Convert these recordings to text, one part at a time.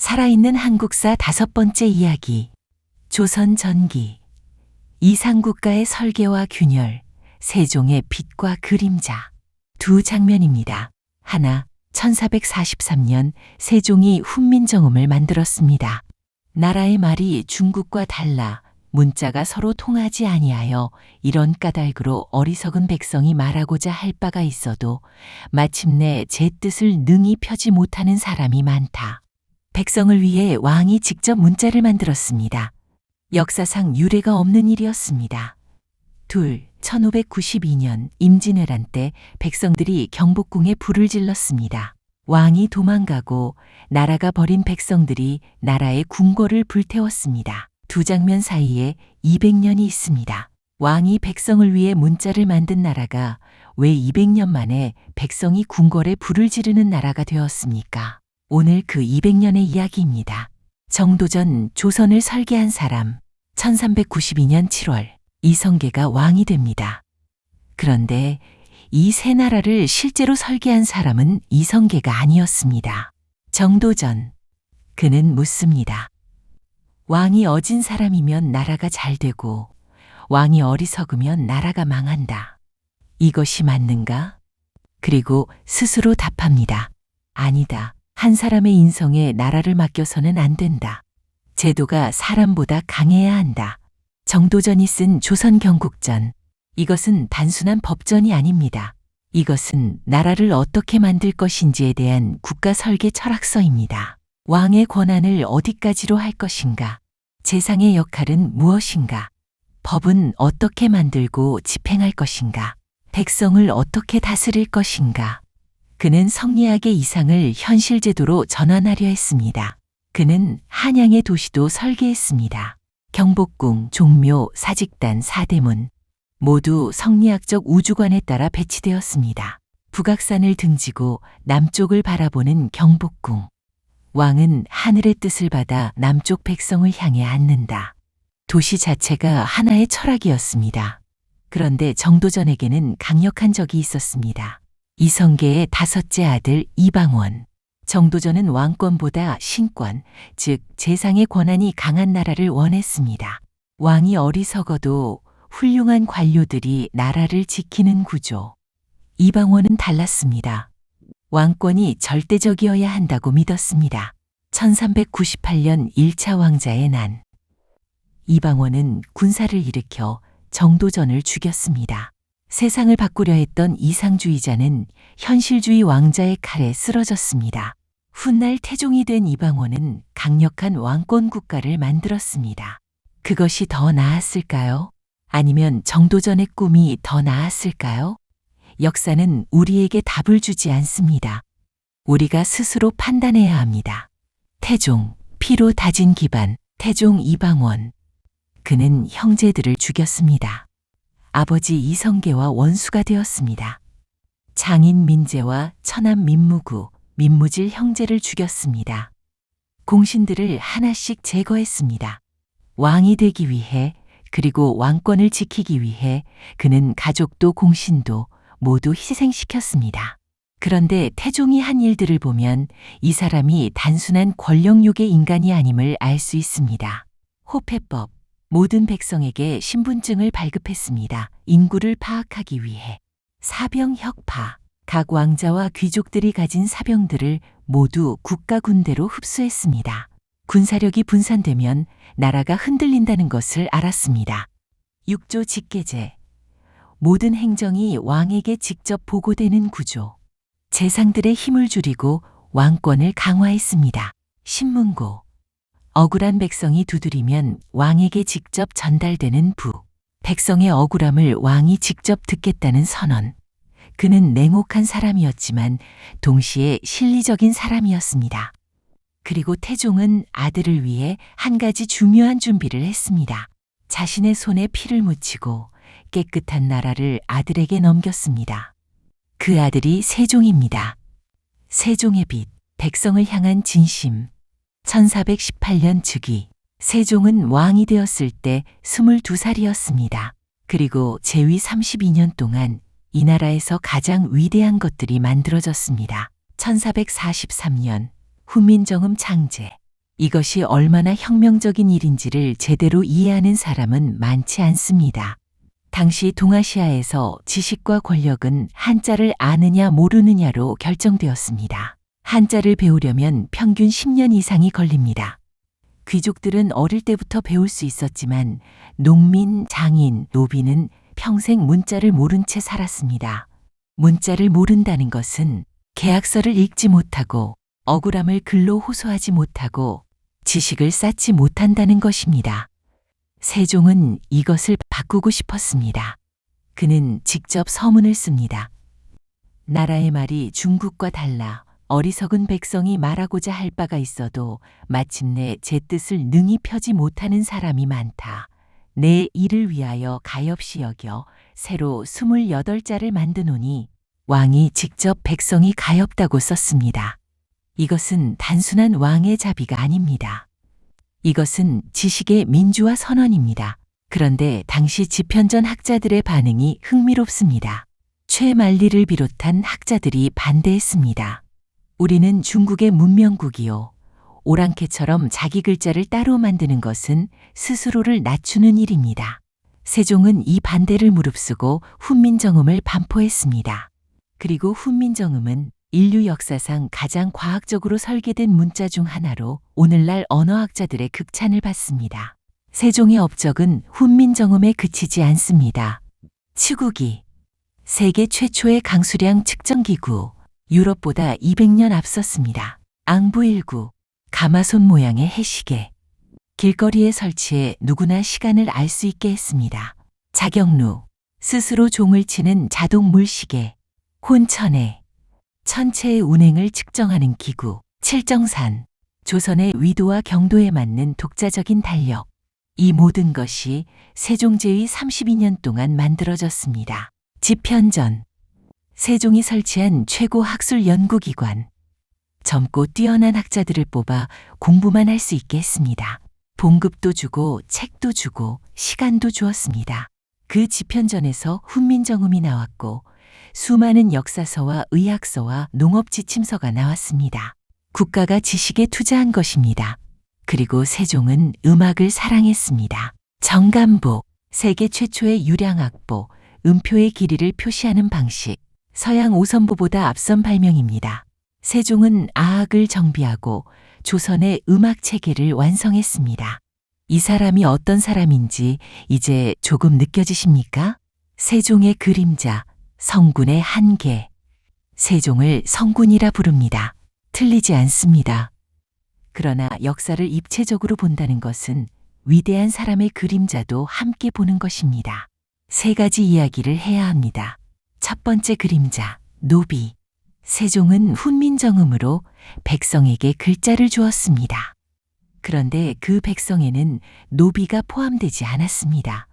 살아있는 한국사 5번째 이야기. 조선 전기. 이상국가의 설계와 균열, 세종의 빛과 그림자. 두 장면입니다. 하나, 1443년 세종이 훈민정음을 만들었습니다. 나라의 말이 중국과 달라 문자가 서로 통하지 아니하여 이런 까닭으로 어리석은 백성이 말하고자 할 바가 있어도 마침내 제 뜻을 능히 펴지 못하는 사람이 많다. 백성을 위해 왕이 직접 문자를 만들었습니다. 역사상 유례가 없는 일이었습니다. 둘, 1592년 임진왜란 때 백성들이 경복궁에 불을 질렀습니다. 왕이 도망가고 나라가 버린 백성들이 나라의 궁궐을 불태웠습니다. 두 장면 사이에 200년이 있습니다. 왕이 백성을 위해 문자를 만든 나라가 왜 200년 만에 백성이 궁궐에 불을 지르는 나라가 되었습니까? 오늘 그 200년의 이야기입니다. 정도전 조선을 설계한 사람, 1392년 7월 이성계가 왕이 됩니다. 그런데 이 세 나라를 실제로 설계한 사람은 이성계가 아니었습니다. 정도전. 그는 묻습니다. 왕이 어진 사람이면 나라가 잘 되고 왕이 어리석으면 나라가 망한다. 이것이 맞는가? 그리고 스스로 답합니다. 아니다. 한 사람의 인성에 나라를 맡겨서는 안 된다. 제도가 사람보다 강해야 한다. 정도전이 쓴 조선경국전. 이것은 단순한 법전이 아닙니다. 이것은 나라를 어떻게 만들 것인지에 대한 국가 설계 철학서입니다. 왕의 권한을 어디까지로 할 것인가? 재상의 역할은 무엇인가? 법은 어떻게 만들고 집행할 것인가? 백성을 어떻게 다스릴 것인가? 그는 성리학의 이상을 현실 제도로 전환하려 했습니다. 그는 한양의 도시도 설계했습니다. 경복궁, 종묘, 사직단, 사대문 모두 성리학적 우주관에 따라 배치되었습니다. 북악산을 등지고 남쪽을 바라보는 경복궁. 왕은 하늘의 뜻을 받아 남쪽 백성을 향해 앉는다. 도시 자체가 하나의 철학이었습니다. 그런데 정도전에게는 강력한 적이 있었습니다. 이성계의 5째 아들 이방원. 정도전은 왕권보다 신권, 즉 재상의 권한이 강한 나라를 원했습니다. 왕이 어리석어도 훌륭한 관료들이 나라를 지키는 구조. 이방원은 달랐습니다. 왕권이 절대적이어야 한다고 믿었습니다. 1398년 1차 왕자의 난. 이방원은 군사를 일으켜 정도전을 죽였습니다. 세상을 바꾸려 했던 이상주의자는 현실주의 왕자의 칼에 쓰러졌습니다. 훗날 태종이 된 이방원은 강력한 왕권 국가를 만들었습니다. 그것이 더 나았을까요? 아니면 정도전의 꿈이 더 나았을까요? 역사는 우리에게 답을 주지 않습니다. 우리가 스스로 판단해야 합니다. 태종, 피로 다진 기반, 태종 이방원. 그는 형제들을 죽였습니다. 아버지 이성계와 원수가 되었습니다. 장인 민재와 처남 민무구, 민무질 형제를 죽였습니다. 공신들을 하나씩 제거했습니다. 왕이 되기 위해 그리고 왕권을 지키기 위해 그는 가족도 공신도 모두 희생시켰습니다. 그런데 태종이 한 일들을 보면 이 사람이 단순한 권력욕의 인간이 아님을 알 수 있습니다. 호패법. 모든 백성에게 신분증을 발급했습니다. 인구를 파악하기 위해. 사병혁파. 각 왕자와 귀족들이 가진 사병들을 모두 국가 군대로 흡수했습니다. 군사력이 분산되면 나라가 흔들린다는 것을 알았습니다. 6조 직계제. 모든 행정이 왕에게 직접 보고되는 구조. 재상들의 힘을 줄이고 왕권을 강화했습니다. 신문고. 억울한 백성이 두드리면 왕에게 직접 전달되는 부. 백성의 억울함을 왕이 직접 듣겠다는 선언. 그는 냉혹한 사람이었지만 동시에 실리적인 사람이었습니다. 그리고 태종은 아들을 위해 한 가지 중요한 준비를 했습니다. 자신의 손에 피를 묻히고 깨끗한 나라를 아들에게 넘겼습니다. 그 아들이 세종입니다. 세종의 빛, 백성을 향한 진심. 1418년 즉위. 세종은 왕이 되었을 때 22살이었습니다. 그리고 재위 32년 동안 이 나라에서 가장 위대한 것들이 만들어졌습니다. 1443년 훈민정음 창제. 이것이 얼마나 혁명적인 일인지를 제대로 이해하는 사람은 많지 않습니다. 당시 동아시아에서 지식과 권력은 한자를 아느냐 모르느냐로 결정되었습니다. 한자를 배우려면 평균 10년 이상이 걸립니다. 귀족들은 어릴 때부터 배울 수 있었지만 농민, 장인, 노비는 평생 문자를 모른 채 살았습니다. 문자를 모른다는 것은 계약서를 읽지 못하고 억울함을 글로 호소하지 못하고 지식을 쌓지 못한다는 것입니다. 세종은 이것을 바꾸고 싶었습니다. 그는 직접 서문을 씁니다. 나라의 말이 중국과 달라 어리석은 백성이 말하고자 할 바가 있어도 마침내 제 뜻을 능히 펴지 못하는 사람이 많다. 내 일을 위하여 가엾이 여겨 새로 28자를 만드노니 왕이 직접 백성이 가엾다고 썼습니다. 이것은 단순한 왕의 자비가 아닙니다. 이것은 지식의 민주화 선언입니다. 그런데 당시 집현전 학자들의 반응이 흥미롭습니다. 최만리를 비롯한 학자들이 반대했습니다. 우리는 중국의 문명국이요. 오랑캐처럼 자기 글자를 따로 만드는 것은 스스로를 낮추는 일입니다. 세종은 이 반대를 무릅쓰고 훈민정음을 반포했습니다. 그리고 훈민정음은 인류 역사상 가장 과학적으로 설계된 문자 중 하나로 오늘날 언어학자들의 극찬을 받습니다. 세종의 업적은 훈민정음에 그치지 않습니다. 치국이 세계 최초의 강수량 측정기구, 유럽보다 200년 앞섰습니다. 앙부일구, 가마손 모양의 해시계, 길거리에 설치해 누구나 시간을 알 수 있게 했습니다. 자경루, 스스로 종을 치는 자동 물시계, 혼천해, 천체의 운행을 측정하는 기구, 칠정산, 조선의 위도와 경도에 맞는 독자적인 달력. 이 모든 것이 세종제위 32년 동안 만들어졌습니다. 집현전, 세종이 설치한 최고 학술 연구기관. 젊고 뛰어난 학자들을 뽑아 공부만 할 수 있게 했습니다. 봉급도 주고 책도 주고 시간도 주었습니다. 그 집현전에서 훈민정음이 나왔고 수많은 역사서와 의학서와 농업지침서가 나왔습니다. 국가가 지식에 투자한 것입니다. 그리고 세종은 음악을 사랑했습니다. 정간복, 세계 최초의 유량악보, 음표의 길이를 표시하는 방식, 서양 오선보보다 앞선 발명입니다. 세종은 아학을 정비하고 조선의 음악 체계를 완성했습니다. 이 사람이 어떤 사람인지 이제 조금 느껴지십니까? 세종의 그림자, 성군의 한계. 세종을 성군이라 부릅니다. 틀리지 않습니다. 그러나 역사를 입체적으로 본다는 것은 위대한 사람의 그림자도 함께 보는 것입니다. 세 가지 이야기를 해야 합니다. 첫 번째 그림자, 노비. 세종은 훈민정음으로 백성에게 글자를 주었습니다. 그런데 그 백성에는 노비가 포함되지 않았습니다.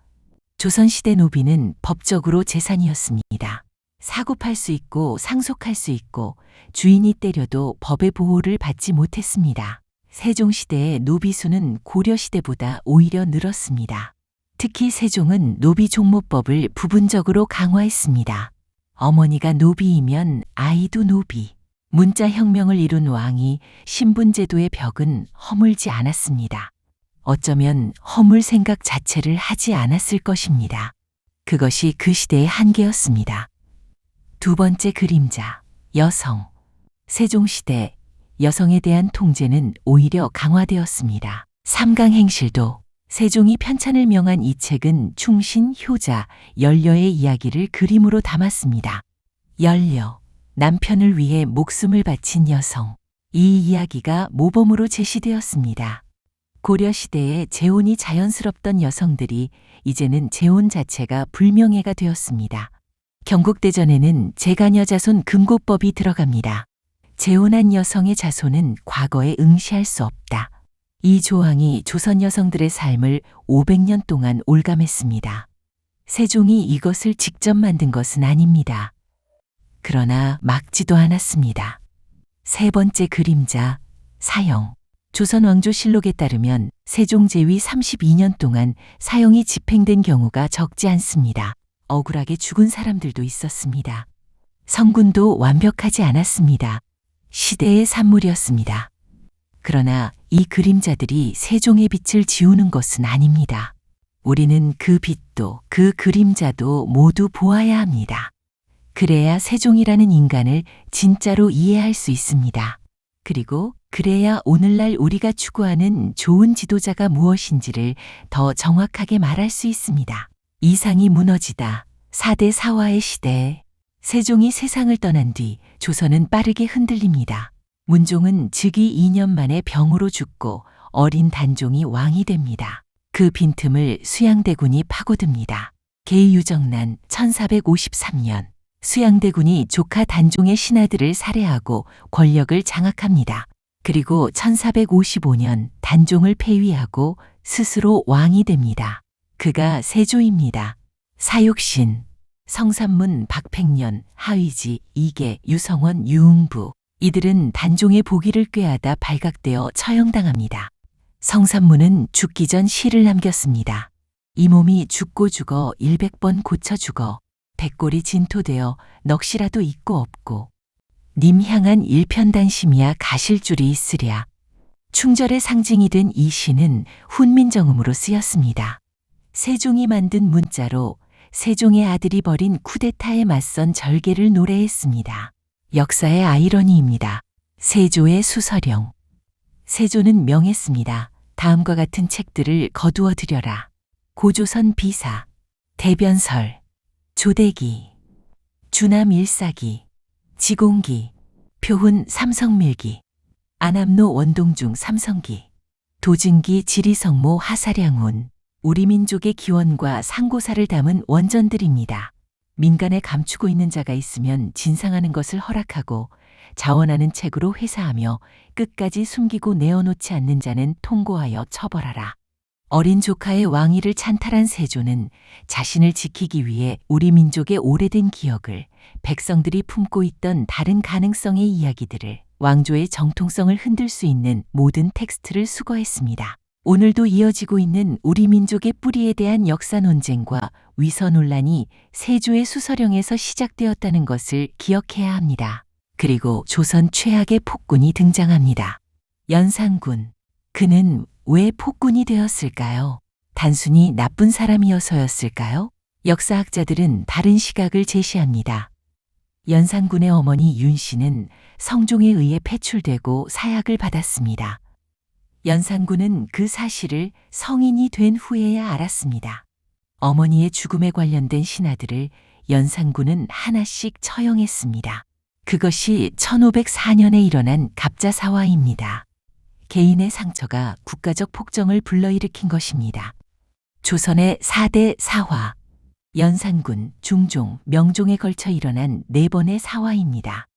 조선시대 노비는 법적으로 재산이었습니다. 사고팔 수 있고 상속할 수 있고 주인이 때려도 법의 보호를 받지 못했습니다. 세종시대의 노비 수는 고려시대보다 오히려 늘었습니다. 특히 세종은 노비 종모법을 부분적으로 강화했습니다. 어머니가 노비이면 아이도 노비. 문자혁명을 이룬 왕이 신분제도의 벽은 허물지 않았습니다. 어쩌면 허물 생각 자체를 하지 않았을 것입니다. 그것이 그 시대의 한계였습니다. 두 번째 그림자, 여성. 세종시대 여성에 대한 통제는 오히려 강화되었습니다. 삼강행실도 세종이 편찬을 명한 이 책은 충신, 효자, 연려의 이야기를 그림으로 담았습니다. 연려, 남편을 위해 목숨을 바친 여성. 이 이야기가 모범으로 제시되었습니다. 고려시대에 재혼이 자연스럽던 여성들이 이제는 재혼 자체가 불명예가 되었습니다. 경국대전에는 재가녀 자손 금고법이 들어갑니다. 재혼한 여성의 자손은 과거에 응시할 수 없다. 이 조항이 조선 여성들의 삶을 500년 동안 올감했습니다. 세종이 이것을 직접 만든 것은 아닙니다. 그러나 막지도 않았습니다. 세 번째 그림자, 사형. 조선 왕조실록에 따르면 세종 제위 32년 동안 사형이 집행된 경우가 적지 않습니다. 억울하게 죽은 사람들도 있었습니다. 성군도 완벽하지 않았습니다. 시대의 산물이었습니다. 그러나 이 그림자들이 세종의 빛을 지우는 것은 아닙니다. 우리는 그 빛도 그 그림자도 모두 보아야 합니다. 그래야 세종이라는 인간을 진짜로 이해할 수 있습니다. 그리고 그래야 오늘날 우리가 추구하는 좋은 지도자가 무엇인지를 더 정확하게 말할 수 있습니다. 이상이 무너지다. 4대 사화의 시대에 세종이 세상을 떠난 뒤 조선은 빠르게 흔들립니다. 문종은 즉위 2년 만에 병으로 죽고 어린 단종이 왕이 됩니다. 그 빈틈을 수양대군이 파고듭니다. 계유정난 1453년 수양대군이 조카 단종의 신하들을 살해하고 권력을 장악합니다. 그리고 1455년 단종을 폐위하고 스스로 왕이 됩니다. 그가 세조입니다. 사육신, 성삼문, 박팽년, 하의지, 이계, 유성원, 유응부 이들은 단종의 보기를 꾀하다 발각되어 처형당합니다. 성삼문은 죽기 전 시를 남겼습니다. 이 몸이 죽고 죽어 100번 고쳐 죽어 백골이 진토되어 넋이라도 있고 없고 님 향한 일편단심이야 가실 줄이 있으랴. 충절의 상징이 된 이 시는 훈민정음으로 쓰였습니다. 세종이 만든 문자로 세종의 아들이 벌인 쿠데타에 맞선 절개를 노래했습니다. 역사의 아이러니입니다. 세조의 수서령. 세조는 명했습니다. 다음과 같은 책들을 거두어 드려라. 고조선 비사, 대변설, 조대기, 주남 일사기, 지공기, 표훈 삼성밀기, 안암로 원동중 삼성기, 도증기 지리성모 하사량훈, 우리 민족의 기원과 상고사를 담은 원전들입니다. 민간에 감추고 있는 자가 있으면 진상하는 것을 허락하고 자원하는 책으로 회사하며 끝까지 숨기고 내어놓지 않는 자는 통고하여 처벌하라. 어린 조카의 왕위를 찬탈한 세조는 자신을 지키기 위해 우리 민족의 오래된 기억을, 백성들이 품고 있던 다른 가능성의 이야기들을, 왕조의 정통성을 흔들 수 있는 모든 텍스트를 수거했습니다. 오늘도 이어지고 있는 우리 민족의 뿌리에 대한 역사 논쟁과 위서 논란이 세조의 수서령에서 시작되었다는 것을 기억해야 합니다. 그리고 조선 최악의 폭군이 등장합니다. 연산군. 그는 왜 폭군이 되었을까요? 단순히 나쁜 사람이어서였을까요? 역사학자들은 다른 시각을 제시합니다. 연산군의 어머니 윤씨는 성종에 의해 패출되고 사약을 받았습니다. 연산군은 그 사실을 성인이 된 후에야 알았습니다. 어머니의 죽음에 관련된 신하들을 연산군은 하나씩 처형했습니다. 그것이 1504년에 일어난 갑자사화입니다. 개인의 상처가 국가적 폭정을 불러일으킨 것입니다. 조선의 4대 사화, 연산군, 중종, 명종에 걸쳐 일어난 4번의 사화입니다.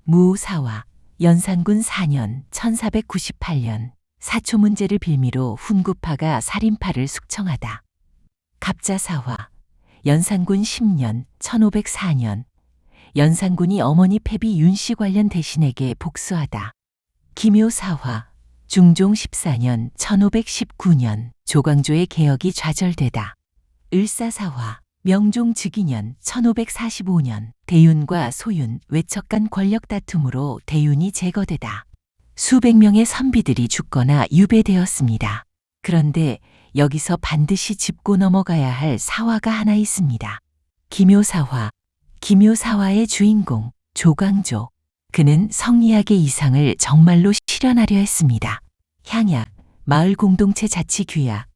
무사화, 연산군 4년 1498년 사초 문제를 빌미로 훈구파가 살인파를 숙청하다. 갑자사화, 연산군 10년 1504년 연산군이 어머니 패비 윤씨 관련 대신에게 복수하다. 기묘사화, 중종 14년 1519년 조광조의 개혁이 좌절되다. 을사사화, 명종 즉위년 1545년 대윤과 소윤, 외척 간 권력 다툼으로 대윤이 제거되다. 수백 명의 선비들이 죽거나 유배되었습니다. 그런데 여기서 반드시 짚고 넘어가야 할 사화가 하나 있습니다. 기묘사화. 기묘사화의 주인공 조광조. 그는 성리학의 이상을 정말로 실현하려 했습니다. 향약, 마을 공동체 자치 규약,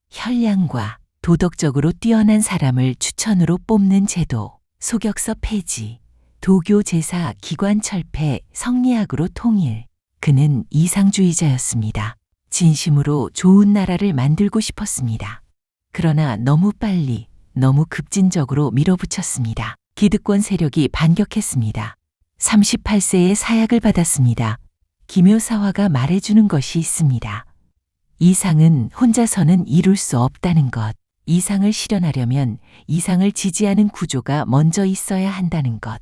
혈량과 도덕적으로 뛰어난 사람을 추천으로 뽑는 제도, 소격서 폐지, 도교 제사 기관 철폐, 성리학으로 통일. 그는 이상주의자였습니다. 진심으로 좋은 나라를 만들고 싶었습니다. 그러나 너무 빨리, 너무 급진적으로 밀어붙였습니다. 기득권 세력이 반격했습니다. 38세에 사약을 받았습니다. 기묘사화가 말해주는 것이 있습니다. 이상은 혼자서는 이룰 수 없다는 것. 이상을 실현하려면 이상을 지지하는 구조가 먼저 있어야 한다는 것.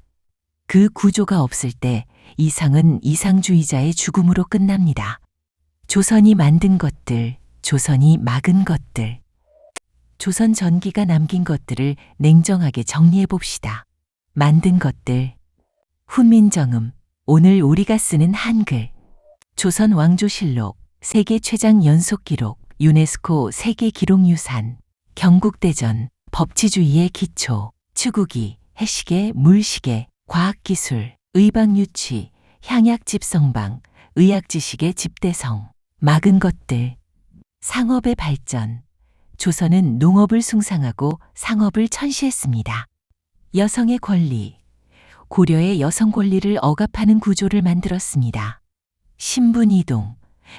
그 구조가 없을 때 이상은 이상주의자의 죽음으로 끝납니다. 조선이 만든 것들, 조선이 막은 것들. 조선 전기가 남긴 것들을 냉정하게 정리해 봅시다. 만든 것들. 훈민정음, 오늘 우리가 쓰는 한글. 조선 왕조실록, 세계 최장 연속 기록, 유네스코 세계 기록유산, 경국대전, 법치주의의 기초, 추구기, 해시계, 물시계, 과학기술, 의방유치, 향약집성방, 의학지식의 집대성, 막은 것들, 상업의 발전. 조선은 농업을 숭상하고 상업을 천시했습니다. 여성의 권리, 고려의 여성 권리를 억압하는 구조를 만들었습니다. 신분이동,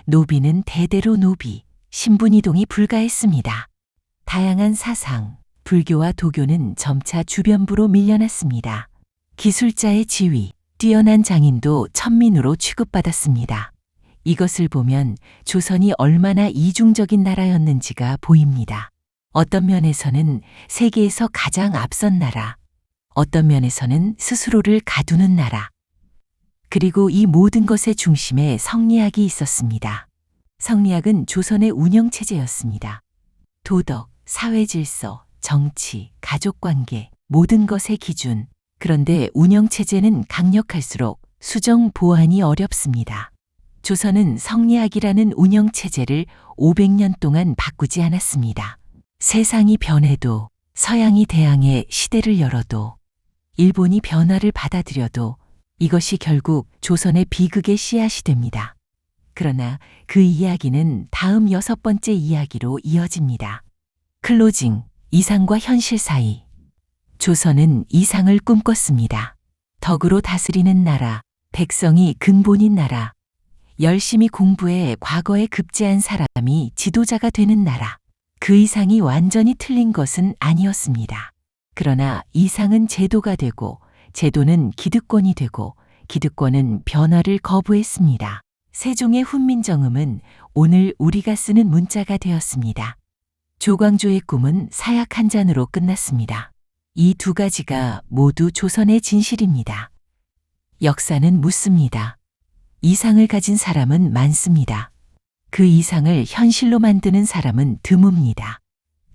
노비는 대대로 노비, 신분이동이 불가했습니다. 다양한 사상, 불교와 도교는 점차 주변부로 밀려났습니다. 기술자의 지위, 뛰어난 장인도 천민으로 취급받았습니다. 이것을 보면 조선이 얼마나 이중적인 나라였는지가 보입니다. 어떤 면에서는 세계에서 가장 앞선 나라, 어떤 면에서는 스스로를 가두는 나라. 그리고 이 모든 것의 중심에 성리학이 있었습니다. 성리학은 조선의 운영체제였습니다. 도덕, 사회질서, 정치, 가족관계, 모든 것의 기준. 그런데 운영체제는 강력할수록 수정 보완이 어렵습니다. 조선은 성리학이라는 운영체제를 500년 동안 바꾸지 않았습니다. 세상이 변해도, 서양이 대항해 시대를 열어도, 일본이 변화를 받아들여도 이것이 결국 조선의 비극의 씨앗이 됩니다. 그러나 그 이야기는 다음 6번째 이야기로 이어집니다. 클로징, 이상과 현실 사이. 조선은 이상을 꿈꿨습니다. 덕으로 다스리는 나라, 백성이 근본인 나라, 열심히 공부해 과거에 급제한 사람이 지도자가 되는 나라. 그 이상이 완전히 틀린 것은 아니었습니다. 그러나 이상은 제도가 되고 제도는 기득권이 되고 기득권은 변화를 거부했습니다. 세종의 훈민정음은 오늘 우리가 쓰는 문자가 되었습니다. 조광조의 꿈은 사약 한 잔으로 끝났습니다. 이 두 가지가 모두 조선의 진실입니다. 역사는 묻습니다. 이상을 가진 사람은 많습니다. 그 이상을 현실로 만드는 사람은 드뭅니다.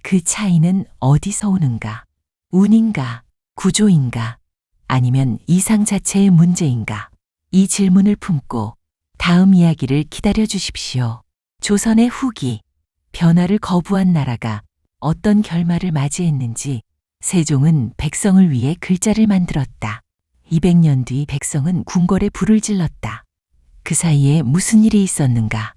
그 차이는 어디서 오는가? 운인가? 구조인가? 아니면 이상 자체의 문제인가? 이 질문을 품고 다음 이야기를 기다려 주십시오. 조선의 후기, 변화를 거부한 나라가 어떤 결말을 맞이했는지. 세종은 백성을 위해 글자를 만들었다. 200년 뒤 백성은 궁궐에 불을 질렀다. 그 사이에 무슨 일이 있었는가?